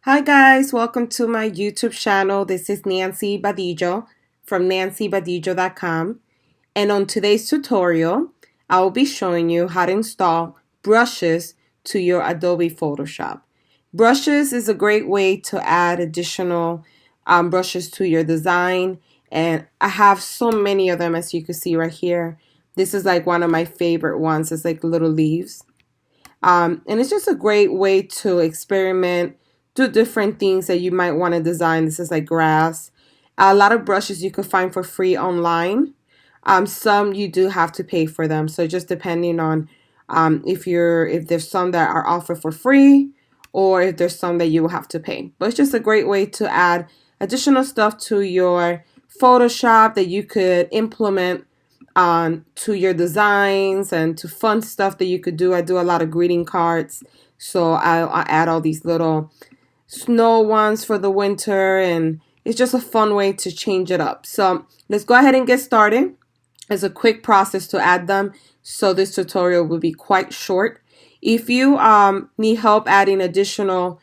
Hi guys, welcome to my YouTube channel. This is Nancy Badillo from nancybadillo.com, and on today's tutorial I will be showing you how to install brushes to your Adobe Photoshop. Brushes is a great way to add additional brushes to your design, and I have so many of them, as you can see right here. This is like one of my favorite ones. It's like little leaves. And it's just a great way to experiment, do different things that you might want to design. This is like grass. A lot of brushes you could find for free online. Some you do have to pay for them. So just depending on if there's some that are offered for free or if there's some that you will have to pay. But it's just a great way to add additional stuff to your Photoshop that you could implement to your designs and to fun stuff that you could do. I do a lot of greeting cards, so I add all these little snow ones for the winter, and it's just a fun way to change it up. So let's go ahead and get started. It's a quick process to add them, so this tutorial will be quite short. If you need help adding additional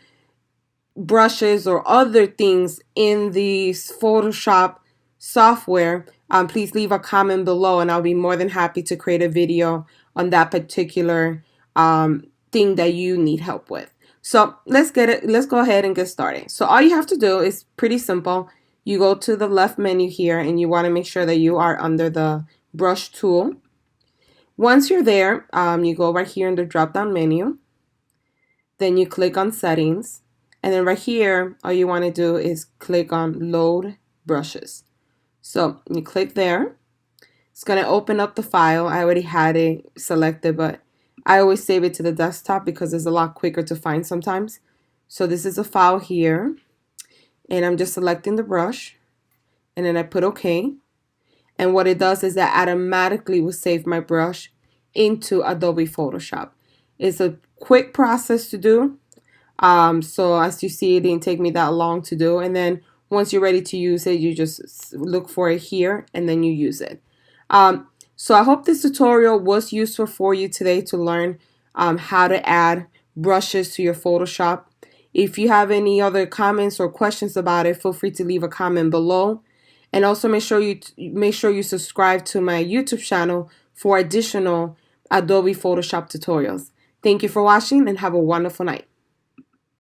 brushes or other things in the Photoshop software, please leave a comment below and I'll be more than happy to create a video on that particular thing that you need help with. So let's go ahead and get started. So all you have to do is pretty simple. You go to the left menu here and you want to make sure that you are under the brush tool. Once you're there, you go right here in the drop down menu. Then you click on settings, and then right here all you want to do is click on load brushes. So you click there. It's going to open up the file. I already had it selected, but I always save it to the desktop because it's a lot quicker to find sometimes. So this is a file here, and I'm just selecting the brush, and then I put OK. And what it does is that automatically will save my brush into Adobe Photoshop. It's a quick process to do. So as you see, it didn't take me that long to do. And then once you're ready to use it, you just look for it here and then you use it. So I hope this tutorial was useful for you today to learn how to add brushes to your Photoshop. If you have any other comments or questions about it, feel free to leave a comment below. And also make sure you subscribe to my YouTube channel for additional Adobe Photoshop tutorials. Thank you for watching and have a wonderful night.